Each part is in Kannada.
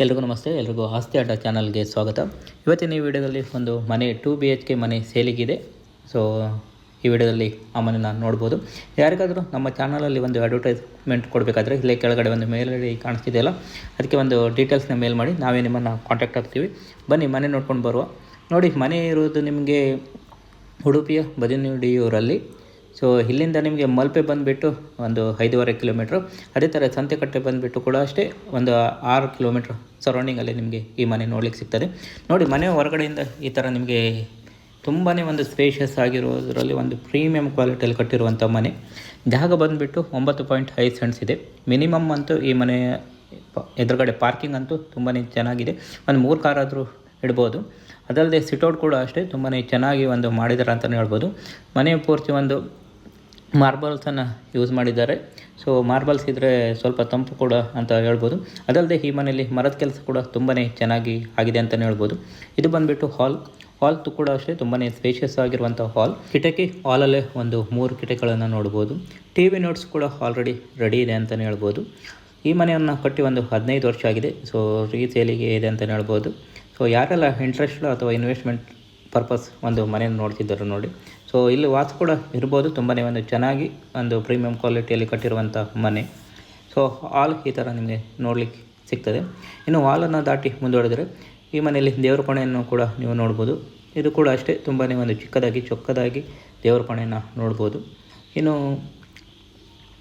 ಎಲ್ರಿಗೂ ನಮಸ್ತೆ. ಎಲ್ರಿಗೂ ಆಸ್ತಿ ಆಟ ಚಾನಲ್ಗೆ ಸ್ವಾಗತ. ಇವತ್ತಿನ ಈ ವಿಡಿಯೋದಲ್ಲಿ ಒಂದು ಮನೆ 2 BHK ಮನೆ ಸೇಲಿಗಿದೆ. ಸೊ ಈ ವಿಡಿಯೋದಲ್ಲಿ ಆ ಮನೆನ ನೋಡ್ಬೋದು. ಯಾರಿಗಾದರೂ ನಮ್ಮ ಚಾನಲಲ್ಲಿ ಒಂದು ಅಡ್ವರ್ಟೈಸ್ಮೆಂಟ್ ಕೊಡಬೇಕಾದ್ರೆ ಇಲ್ಲೇ ಕೆಳಗಡೆ ಒಂದು ಮೇಲ್ ಐ ಡಿ ಕಾಣಿಸ್ತಿದೆಯಲ್ಲ, ಅದಕ್ಕೆ ಒಂದು ಡೀಟೇಲ್ಸ್ನ ಮೇಲ್ ಮಾಡಿ ನಾವೇ ನಿಮ್ಮನ್ನು ಕಾಂಟ್ಯಾಕ್ಟ್ ಆಗ್ತೀವಿ. ಬನ್ನಿ ಮನೆ ನೋಡ್ಕೊಂಡು ಬರುವ. ನೋಡಿ, ಮನೆ ಇರೋದು ನಿಮಗೆ ಉಡುಪಿಯ ಬದಿಯೂರಲ್ಲಿ. ಸೊ ಇಲ್ಲಿಂದ ನಿಮಗೆ ಮಲ್ಪೆ ಬಂದುಬಿಟ್ಟು ಒಂದು 5.5 ಕಿಲೋಮೀಟ್ರು. ಅದೇ ಥರ ಸಂತೆಕಟ್ಟೆ ಬಂದುಬಿಟ್ಟು ಕೂಡ ಅಷ್ಟೇ ಒಂದು 6 ಕಿಲೋಮೀಟ್ರ್ ಸರೌಂಡಿಂಗಲ್ಲಿ ನಿಮಗೆ ಈ ಮನೆ ನೋಡ್ಲಿಕ್ಕೆ ಸಿಗ್ತದೆ. ನೋಡಿ, ಮನೆ ಹೊರಗಡೆಯಿಂದ ಈ ಥರ ನಿಮಗೆ ತುಂಬಾ ಒಂದು ಸ್ಪೇಷಿಯಸ್ ಆಗಿರೋದರಲ್ಲಿ ಒಂದು ಪ್ರೀಮಿಯಂ ಕ್ವಾಲಿಟಿಯಲ್ಲಿ ಕಟ್ಟಿರುವಂಥ ಮನೆ. ಜಾಗ ಬಂದುಬಿಟ್ಟು 9.5 ಸೆಂಟ್ಸ್ ಇದೆ. ಮಿನಿಮಮ್ ಅಂತೂ ಈ ಮನೆಯ ಎದುರುಗಡೆ ಪಾರ್ಕಿಂಗ್ ಅಂತೂ ತುಂಬಾ ಚೆನ್ನಾಗಿದೆ. ಒಂದು 3 ಕಾರಾದರೂ ಇಡ್ಬೋದು. ಅದಲ್ಲದೆ ಸಿಟೌಟ್ ಕೂಡ ಅಷ್ಟೇ ತುಂಬಾ ಚೆನ್ನಾಗಿ ಒಂದು ಮಾಡಿದ್ದಾರೆ ಅಂತಲೇ ಹೇಳ್ಬೋದು. ಮನೆಯ ಪೂರ್ತಿ ಒಂದು ಮಾರ್ಬಲ್ಸನ್ನು ಯೂಸ್ ಮಾಡಿದ್ದಾರೆ. ಸೊ ಮಾರ್ಬಲ್ಸ್ ಇದ್ದರೆ ಸ್ವಲ್ಪ ತಂಪು ಕೂಡ ಅಂತ ಹೇಳ್ಬೋದು. ಅದಲ್ಲದೆ ಈ ಮನೆಯಲ್ಲಿ ಮರದ ಕೆಲಸ ಕೂಡ ತುಂಬಾ ಚೆನ್ನಾಗಿ ಆಗಿದೆ ಅಂತಲೇ ಹೇಳ್ಬೋದು. ಇದು ಬಂದುಬಿಟ್ಟು ಹಾಲ್ ಕೂಡ ಅಷ್ಟೇ ತುಂಬಾ ಸ್ಪೇಷಿಯಸ್ ಆಗಿರುವಂಥ ಹಾಲ್. ಕಿಟಕಿ ಹಾಲಲ್ಲೇ ಒಂದು 3 ಕಿಟಕಿಗಳನ್ನು ನೋಡ್ಬೋದು. TV ನೋಟ್ಸ್ ಕೂಡ ಆಲ್ರೆಡಿ ರೆಡಿ ಇದೆ ಅಂತಲೇ ಹೇಳ್ಬೋದು. ಈ ಮನೆಯನ್ನು ಕಟ್ಟಿ ಒಂದು 15 ವರ್ಷ ಆಗಿದೆ. ಸೊ ರೀಸೇಲಿಗೆ ಇದೆ ಅಂತಲೇ ಹೇಳ್ಬೋದು. ಸೊ ಯಾರೆಲ್ಲ ಇಂಟ್ರೆಸ್ಟ್ ಅಥವಾ ಇನ್ವೆಸ್ಟ್ಮೆಂಟ್ ಪರ್ಪಸ್ ಒಂದು ಮನೆಯನ್ನು ನೋಡ್ತಿದ್ದಾರೆ ನೋಡಿ. ಸೊ ಇಲ್ಲಿ ವಾಸ ಕೂಡ ಇರ್ಬೋದು. ತುಂಬಾ ಒಂದು ಚೆನ್ನಾಗಿ ಒಂದು ಪ್ರೀಮಿಯಂ ಕ್ವಾಲಿಟಿಯಲ್ಲಿ ಕಟ್ಟಿರುವಂಥ ಮನೆ. ಸೊ ಹಾಲ್ ಈ ಥರ ನಿಮಗೆ ನೋಡಲಿಕ್ಕೆ ಸಿಗ್ತದೆ. ಇನ್ನು ಹಾಲನ್ನು ದಾಟಿ ಮುಂದುವರೆದರೆ ಈ ಮನೆಯಲ್ಲಿ ದೇವರ ಕೋಣೆಯನ್ನು ಕೂಡ ನೀವು ನೋಡ್ಬೋದು. ಇದು ಕೂಡ ಅಷ್ಟೇ ತುಂಬಾ ಒಂದು ಚೊಕ್ಕದಾಗಿ ದೇವರ ಕೋಣೆಯನ್ನು ನೋಡ್ಬೋದು. ಇನ್ನು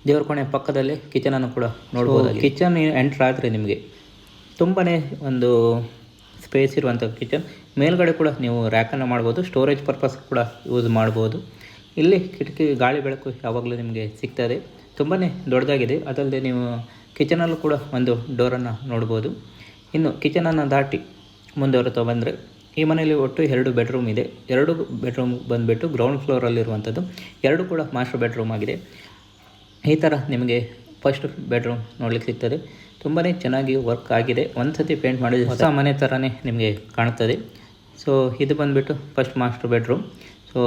ದೇವರ ಕೋಣೆ ಪಕ್ಕದಲ್ಲೇ ಕಿಚನನ್ನು ಕೂಡ ನೋಡ್ಬೋದು. ಕಿಚನ್ ಎಂಟ್ರ್ ಆದರೆ ನಿಮಗೆ ತುಂಬಾ ಒಂದು ಸ್ಪೇಸ್ ಇರುವಂಥ ಕಿಚನ್. ಮೇಲ್ಗಡೆ ಕೂಡ ನೀವು ರ್ಯಾಕನ್ನು ಮಾಡ್ಬೋದು. ಸ್ಟೋರೇಜ್ ಪರ್ಪಸ್ ಕೂಡ ಯೂಸ್ ಮಾಡ್ಬೋದು. ಇಲ್ಲಿ ಕಿಟಕಿ ಗಾಳಿ ಬೆಳಕು ಯಾವಾಗಲೂ ನಿಮಗೆ ಸಿಗ್ತದೆ. ತುಂಬಾ ದೊಡ್ಡದಾಗಿದೆ. ಅದಲ್ಲದೆ ನೀವು ಕಿಚನಲ್ಲೂ ಕೂಡ ಒಂದು ಡೋರನ್ನು ನೋಡ್ಬೋದು. ಇನ್ನು ಕಿಚನನ್ನು ದಾಟಿ ಮುಂದುವರೆತಾ ಬಂದರೆ ಈ ಮನೆಯಲ್ಲಿ ಒಟ್ಟು 2 ಬೆಡ್ರೂಮ್ ಇದೆ. 2 ಬೆಡ್ರೂಮ್ ಬಂದುಬಿಟ್ಟು ಗ್ರೌಂಡ್ ಫ್ಲೋರಲ್ಲಿರುವಂಥದ್ದು. 2 ಕೂಡ ಮಾಸ್ಟರ್ ಬೆಡ್ರೂಮ್ ಆಗಿದೆ. ಈ ಥರ ನಿಮಗೆ ಫಸ್ಟ್ ಬೆಡ್ರೂಮ್ ನೋಡ್ಲಿಕ್ಕೆ ಸಿಗ್ತದೆ. ತುಂಬಾ ಚೆನ್ನಾಗಿ ವರ್ಕ್ ಆಗಿದೆ. ಒಂದು ಸತಿ ಪೇಂಟ್ ಮಾಡಿದರೆ ಹೊಸ ಮನೆ ಥರನೇ ನಿಮಗೆ ಕಾಣ್ತದೆ. ಸೊ ಇದು ಬಂದುಬಿಟ್ಟು ಫಸ್ಟ್ ಮಾಸ್ಟರ್ ಬೆಡ್ರೂಮ್. ಸೊ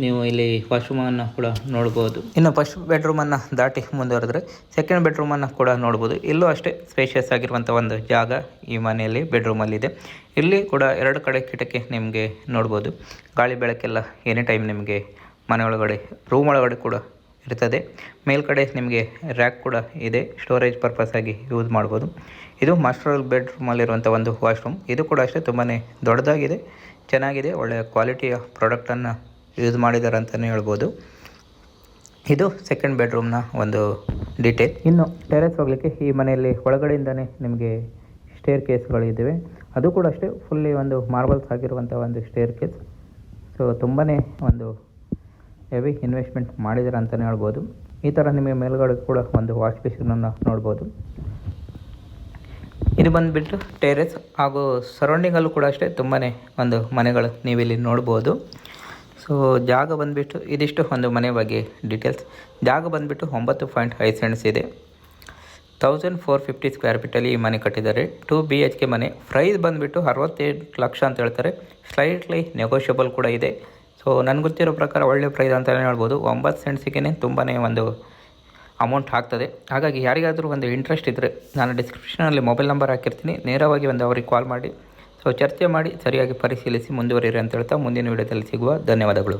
ನೀವು ಇಲ್ಲಿ ವಾಶ್ರೂಮನ್ನು ಕೂಡ ನೋಡ್ಬೋದು. ಇನ್ನು ಫಸ್ಟ್ ಬೆಡ್ರೂಮನ್ನು ದಾಟಿ ಮುಂದುವರೆದ್ರೆ ಸೆಕೆಂಡ್ ಬೆಡ್ರೂಮನ್ನು ಕೂಡ ನೋಡ್ಬೋದು. ಇಲ್ಲೂ ಅಷ್ಟೇ ಸ್ಪೇಷಿಯಸ್ ಆಗಿರುವಂಥ ಒಂದು ಜಾಗ ಈ ಮನೆಯಲ್ಲಿ ಬೆಡ್ರೂಮಲ್ಲಿದೆ. ಇಲ್ಲಿ ಕೂಡ 2 ಕಡೆ ಕಿಟಕಿ ನಿಮಗೆ ನೋಡ್ಬೋದು. ಗಾಳಿ ಬೆಳಕೆಲ್ಲ ಎನಿ ಟೈಮ್ ನಿಮಗೆ ಮನೆ ಒಳಗಡೆ ರೂಮ್ ಒಳಗಡೆ ಕೂಡ ಇರ್ತದೆ. ಮೇಲ್ಗಡೆ ನಿಮಗೆ ರ್ಯಾಕ್ ಕೂಡ ಇದೆ. ಸ್ಟೋರೇಜ್ ಪರ್ಪಸ್ ಆಗಿ ಯೂಸ್ ಮಾಡ್ಬೋದು. ಇದು ಮಾಸ್ಟರ್ ಬೆಡ್ರೂಮಲ್ಲಿರುವಂಥ ಒಂದು ವಾಶ್ರೂಮ್. ಇದು ಕೂಡ ಅಷ್ಟೇ ತುಂಬಾ ದೊಡ್ಡದಾಗಿದೆ, ಚೆನ್ನಾಗಿದೆ. ಒಳ್ಳೆಯ ಕ್ವಾಲಿಟಿಯ ಪ್ರಾಡಕ್ಟನ್ನು ಯೂಸ್ ಮಾಡಿದ್ದಾರೆ ಅಂತಲೇ ಹೇಳ್ಬೋದು. ಇದು ಸೆಕೆಂಡ್ ಬೆಡ್ರೂಮ್ನ ಒಂದು ಡೀಟೇಲ್. ಇನ್ನು ಟೆರೆಸ್ ಹೋಗಲಿಕ್ಕೆ ಈ ಮನೆಯಲ್ಲಿ ಒಳಗಡೆಯಿಂದನೇ ನಿಮಗೆ ಸ್ಟೇರ್ ಕೇಸ್ಗಳಿದ್ದಾವೆ. ಅದು ಕೂಡ ಅಷ್ಟೇ ಫುಲ್ಲಿ ಒಂದು ಮಾರ್ಬಲ್ಸ್ ಆಗಿರುವಂಥ ಒಂದು ಸ್ಟೇರ್ ಕೇಸ್. ಸೊ ತುಂಬಾ ಒಂದು ಹೆವಿ ಇನ್ವೆಸ್ಟ್ಮೆಂಟ್ ಮಾಡಿದ್ದಾರೆ ಅಂತಲೇ ಹೇಳ್ಬೋದು. ಈ ಥರ ನಿಮಗೆ ಮೇಲ್ಗಡೆ ಕೂಡ ಒಂದು ವಾಶ್ ಬೇಸಿನನ್ನು ನೋಡ್ಬೋದು. ಇದು ಬಂದುಬಿಟ್ಟು ಟೆರೆಸ್ ಹಾಗೂ ಸರೌಂಡಿಂಗಲ್ಲೂ ಕೂಡ ಅಷ್ಟೇ ತುಂಬಾ ಒಂದು ಮನೆಗಳು ನೀವಿಲ್ಲಿ ನೋಡ್ಬೋದು. ಸೊ ಜಾಗ ಬಂದುಬಿಟ್ಟು ಇದಿಷ್ಟು ಒಂದು ಮನೆ ಬಗ್ಗೆ ಡೀಟೇಲ್ಸ್. ಜಾಗ ಬಂದುಬಿಟ್ಟು 9.5 ಸೆಂಟ್ಸ್ ಇದೆ. 1450 ಸ್ಕ್ವೇರ್ ಫೀಟಲ್ಲಿ ಈ ಮನೆ ಕಟ್ಟಿದ್ದಾರೆ. 2 BHK ಮನೆ. ಪ್ರೈಸ್ ಬಂದುಬಿಟ್ಟು 68 ಲಕ್ಷ ಅಂತ ಹೇಳ್ತಾರೆ. ಸ್ಲೈಟ್ಲಿ ನೆಗೋಷಿಯಬಲ್ ಕೂಡ ಇದೆ. ಸೊ ನನಗೆ ಗೊತ್ತಿರೋ ಪ್ರಕಾರ ಒಳ್ಳೆಯ ಪ್ರೈಸ್ ಅಂತಲೇ ಹೇಳ್ಬೋದು. 9 ಸೆಂಟ್ಸಿಗೆ ತುಂಬಾ ಒಂದು ಅಮೌಂಟ್ ಆಗ್ತದೆ. ಹಾಗಾಗಿ ಯಾರಿಗಾದರೂ ಒಂದು ಇಂಟ್ರೆಸ್ಟ್ ಇದ್ದರೆ ನಾನು ಡಿಸ್ಕ್ರಿಪ್ಷನಲ್ಲಿ ಮೊಬೈಲ್ ನಂಬರ್ ಹಾಕಿರ್ತೀನಿ. ನೇರವಾಗಿ ಒಂದು ಅವ್ರಿಗೆ ಕಾಲ್ ಮಾಡಿ ಸೊ ಚರ್ಚೆ ಮಾಡಿ ಸರಿಯಾಗಿ ಪರಿಶೀಲಿಸಿ ಮುಂದುವರಿರಿ ಅಂತ ಹೇಳ್ತಾ ಮುಂದಿನ ವಿಡಿಯೋದಲ್ಲಿ ಸಿಗುವ. ಧನ್ಯವಾದಗಳು.